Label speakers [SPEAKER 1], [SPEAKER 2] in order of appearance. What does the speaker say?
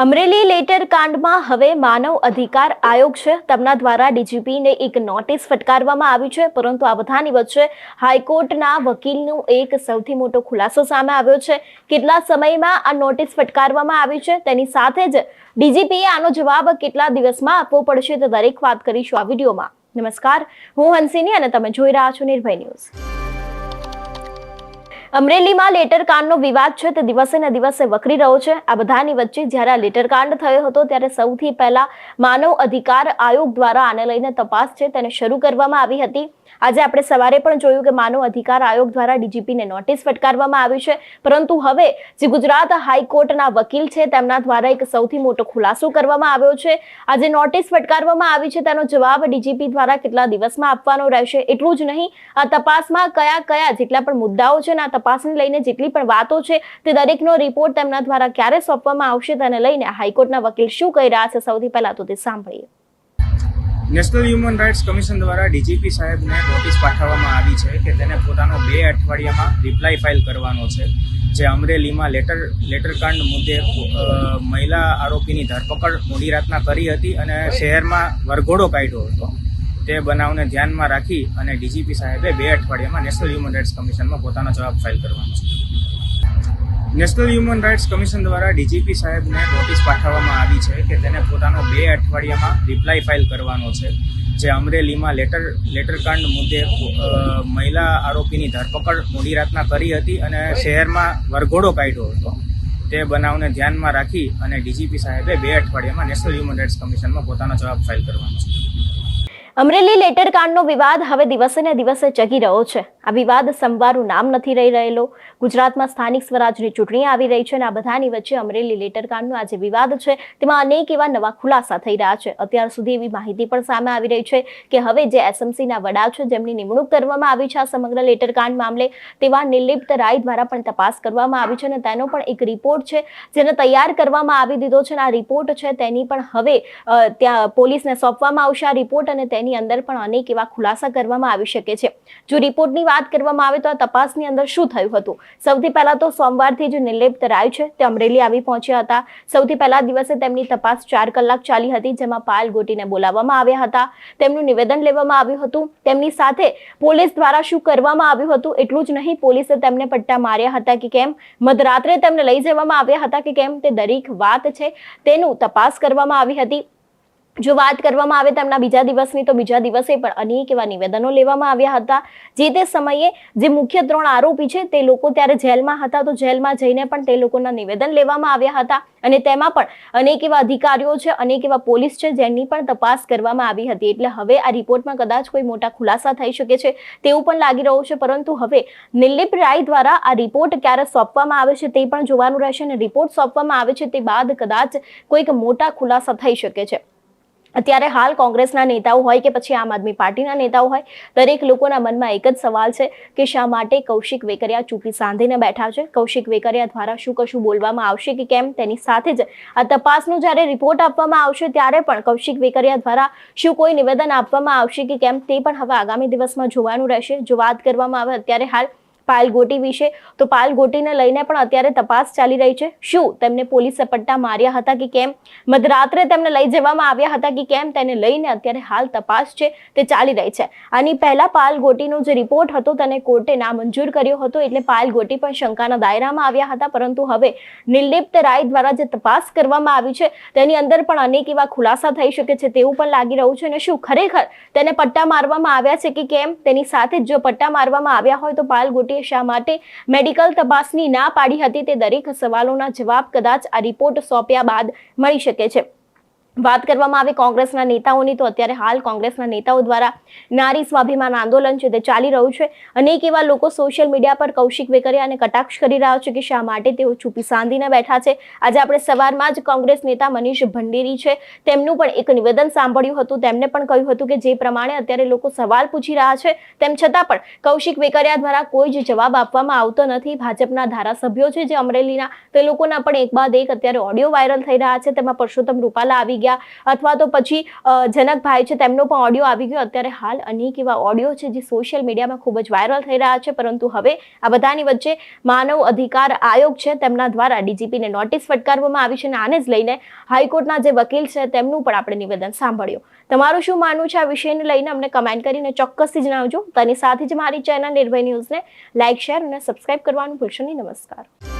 [SPEAKER 1] Amreli letter કાંડમાં હવે માનવ અધિકાર આયોગ છે તેમના દ્વારા ડીજીપીને એક નોટિસ ફટકારવામાં આવી છે, પરંતુ આ બધાની વચ્ચે હાઈકોર્ટના વકીલનો એક સૌથી મોટો ખુલાસો સામે આવ્યો છે। કેટલા સમયમાં આ નોટિસ ફટકારવામાં આવી છે તેની સાથે જ ડીજીપીએ આનો જવાબ કેટલા દિવસમાં આપવો પડશે તે દરેક વાત કરીશું આ વિડીયોમાં। નમસ્કાર, હું હંસિની અને તમે જોઈ રહ્યા છો નિર્ભય ન્યૂઝ। અમરેલીમાં લેટર કાંડનો વિવાદ છે તે દિવસે ને દિવસે વકરી રહ્યો છે। આ બધાની વચ્ચે જ્યારે આ લેટર કાંડ થયો હતો ત્યારે સૌથી પહેલા માનવ અધિકાર આયોગ દ્વારા આને લઈને તપાસ છે તેને શરૂ કરવામાં આવી હતી। આજે આપણે સવારે પણ જોયું કે માનવ અધિકાર આયોગ દ્વારા ડીજીપીને નોટિસ ફટકારવામાં આવી છે, પરંતુ હવે જે ગુજરાત હાઈકોર્ટના વકીલ છે તેમના દ્વારા એક સૌથી મોટો ખુલાસો કરવામાં આવ્યો છે। આજે નોટિસ ફટકારવામાં આવી છે તેનો જવાબ ડીજીપી દ્વારા કેટલા દિવસમાં આપવાનો રહેશે, એટલું જ નહીં આ તપાસમાં કયા જેટલા પણ મુદ્દાઓ છે ને તપાસને લઈને જેટલી પણ વાતો છે તે દરેકનો રિપોર્ટ તેમના દ્વારા ક્યારે સોંપવામાં આવશે તેને લઈને હાઈકોર્ટના વકીલ શું કહી રહ્યા છે સૌથી પહેલા તો તે સાંભળીએ।
[SPEAKER 2] નેશનલ હ્યુમન રાઇટ્સ કમિશન દ્વારા ડીજીપી સાહેબને નોટિસ પાઠવવામાં આવી છે કે તેને પોતાનો 2 અઠવાડિયામાં રિપ્લાય ફાઇલ કરવાનો છે। જે અમરેલીમાં લેટર કાંડ મુદ્દે મહિલા આરોપીની ધરપકડ મોડી રાતના કરી હતી અને શહેરમાં વરઘોડો કાઢ્યો હતો। તે બનાવને ધ્યાનમાં રાખી અને ડીજીપી સાહેબે 2 અઠવાડિયામાં નેશનલ હ્યુમન રાઇટ્સ કમિશનમાં પોતાનો જવાબ ફાઇલ કરવાનો છે। નેશનલ હ્યુમન રાઇટ્સ કમિશન દ્વારા ડીજીપી સાહેબને નોટિસ પાઠવવામાં આવી છે કે તેને પોતાનો 2 અઠવાડિયામાં રિપ્લાય ફાઇલ કરવાનો છે। જે અમરેલીમાં લેટર કાંડ મુદ્દે મહિલા આરોપીની ધરપકડ મોડી રાતના કરી હતી અને શહેરમાં વરઘોડો કાઢ્યો હતો। તે બનાવને ધ્યાનમાં રાખી અને ડીજીપી સાહેબે 2 અઠવાડિયામાં નેશનલ હ્યુમન રાઇટ્સ કમિશનમાં પોતાનો જવાબ ફાઇલ કરવાનો છે।
[SPEAKER 1] અમરેલી લેટર કાંડનો વિવાદ હવે દિવસે ને દિવસે ચગી રહ્યો છે। આ વિવાદ સંવારનું નામ નથી રહી રહેલો। ગુજરાતમાં સ્થાનિક સ્વરાજની ચૂંટણી આવી રહી છે અને આ બધાની વચ્ચે અમરેલી લેટર કાંડનો આ જે વિવાદ છે તેમાં અનેક એવા નવા ખુલાસા થઈ રહ્યા છે। અત્યાર સુધી એવી માહિતી પણ સામે આવી રહી છે કે હવે જે એસએમસીના વડા છે જેમની નિમણૂક કરવામાં આવી છે આ સમગ્ર લેટર કાંડ મામલે તેવા નિર્લિપ્ત રાય દ્વારા પણ તપાસ કરવામાં આવી છે અને તેનો પણ એક રિપોર્ટ છે જેને તૈયાર કરવામાં આવી દીધો છે અને આ રિપોર્ટ છે તેની પણ હવે ત્યાં પોલીસને સોંપવામાં આવશે આ રિપોર્ટ અને તેની અંદર પણ અનેક એવા ખુલાસા કરવામાં આવી શકે છે। જો રિપોર્ટની વાત કરવામાં આવે તો આ તપાસની અંદર શું થયું હતું? સૌથી પહેલા તો સોમવારથી જે નિર્લિપ્ત રાય છે તે અમરેલી આવી પહોંચ્યા હતા। સૌથી પહેલા દિવસે તેમની તપાસ 4 કલાક ચાલી હતી, જેમાં પાયલ ગોટીને બોલાવવામાં આવ્યા હતા, તેમનું નિવેદન લેવામાં આવ્યું હતું, તેમની સાથે પોલીસ દ્વારા શું કરવામાં આવ્યું હતું એટલું જ નહીં પોલીસે તેમને પટ્ટા માર્યા હતા કે કેમ, મધરાત્રે તેમને લઈ જવામાં આવ્યા હતા કે કેમ, તે દરેક વાત છે તેનું તપાસ કરવામાં આવી હતી। જો વાત કરવામાં આવે તેમના બીજા દિવસની તો બીજા દિવસે પણ અનેક એવા નિવેદનો લેવામાં આવ્યા હતા। જે તે સમયે જે મુખ્ય 3 આરોપી છે તે લોકો ત્યારે જેલમાં હતા તો જેલમાં જઈને પણ તે લોકોના નિવેદન લેવામાં આવ્યા હતા અને તેમાં પણ અનેક એવા અધિકારીઓ છે, અનેક એવા પોલીસ છે જેની પણ તપાસ કરવામાં આવી હતી। એટલે હવે આ રિપોર્ટમાં કદાચ કોઈ મોટા ખુલાસા થઈ શકે છે તેવું પણ લાગી રહ્યું છે, પરંતુ હવે નિર્લિપ્ત રાય દ્વારા આ રિપોર્ટ ક્યારે સોંપવામાં આવે છે તે પણ જોવાનું રહેશે અને રિપોર્ટ સોંપવામાં આવે છે તે બાદ કદાચ કોઈક મોટા ખુલાસા થઈ શકે છે। અત્યારે હાલ કોંગ્રેસના નેતાઓ હોય કે પછી આમ આદમી પાર્ટીના નેતાઓ હોય દરેક લોકોના મનમાં એક જ સવાલ છે કે શા માટે કૌશિક વેકરિયા ચૂપી સાંધીને બેઠા છે? કૌશિક વેકરિયા દ્વારા શું કશું બોલવામાં આવશે કે કેમ? તેની સાથે જ આ તપાસનો જ્યારે રિપોર્ટ આપવામાં આવશે ત્યારે પણ કૌશિક વેકરિયા દ્વારા શું કોઈ નિવેદન આપવામાં આવશે કે કેમ તે પણ હવે આગામી દિવસમાં જોવાનું રહેશે। જો વાત કરવામાં આવે અત્યારે હાલ પાયલ ગોટી વિશે તો પાયલ ગોટીને લઈને પણ અત્યારે તપાસ ચાલી રહી છે। શું તેમને પોલીસે પટ્ટા માર્યા હતા કે કેમ, મધરાત્રે તેમને લઈ જવામાં આવ્યા હતા કે કેમ, તેને લઈને અત્યારે હાલ તપાસ છે તે ચાલી રહી છે। આની પહેલા પાયલ ગોટીનો જે રિપોર્ટ હતો તેને કોર્ટે નામંજૂર કર્યો હતો એટલે પાયલ ગોટી પણ શંકાના દાયરામાં આવ્યા હતા, પરંતુ હવે નિર્લિપ્ત રાય દ્વારા જે તપાસ કરવામાં આવી છે તેની અંદર પણ અનેક એવા ખુલાસા થઈ શકે છે તેવું પણ લાગી રહ્યું છે। અને શું ખરેખર તેને પટ્ટા મારવામાં આવ્યા છે કે કેમ? તેની સાથે જ જો પટ્ટા મારવામાં આવ્યા હોય તો પાયલ ગોટી શા માટે મેડિકલ તપાસની ના પાડી હતી તે દરેક સવાલોના જવાબ કદાચ આ રિપોર્ટ સોંપ્યા બાદ મળી શકે છે। વાત કરવામાં આવે કોંગ્રેસના નેતાઓની તો અત્યારે હાલ કોંગ્રેસના નેતાઓ દ્વારા નારી સ્વાભિમાન આંદોલન છે તે ચાલી રહ્યું છે। અનેક એવા લોકો સોશિયલ મીડિયા પર કૌશિક વેકરિયાને કટાક્ષ કરી રહ્યા છે કે શા માટે તેઓ ચૂપી સાંધીને બેઠા છે। આજે આપણે સવારમાં જ કોંગ્રેસ નેતા મનીષ ભંડેરી છે તેમનું પણ એક નિવેદન સાંભળ્યું હતું। તેમને પણ કહ્યું હતું કે જે પ્રમાણે અત્યારે લોકો સવાલ પૂછી રહ્યા છે તેમ છતાં પણ કૌશિક વેકરિયા દ્વારા કોઈ જ જવાબ આપવામાં આવતો નથી। ભાજપના ધારાસભ્યો છે જે અમરેલીના તે લોકોના પણ એક બાદ એક અત્યારે ઓડિયો વાયરલ થઈ રહ્યા છે, તેમાં પરસોત્તમ રૂપાલા આવી ગયા ગયા, અથવા તો પછી જનકભાઈ છે તેમનો પણ ઓડિયો આવી ગયો. અત્યારે હાલ અનેક એવા ઓડિયો છે જે સોશિયલ મીડિયામાં ખૂબ જ વાયરલ થઈ રહ્યા છે. પરંતુ હવે આ બધાની વચ્ચે માનવ અધિકાર આયોગ છે તેમના દ્વારા ડીજીપીને નોટિસ ફટકારવામાં આવી છે અને આને જ લઈને હાઈકોર્ટના જે વકીલ છે તેમનું પણ આપણે નિવેદન સાંભળ્યું. તમારું શું માનવું છે આ વિષયને લઈને અમને કમેન્ટ કરીને ચોક્કસથી જણાવજો. તેની સાથે જ મારી ચેનલ નિર્ભય ન્યૂઝને લાઇક, શેર અને સબસ્ક્રાઇબ કરવાનું ભૂલશો નહીં. નમસ્કાર.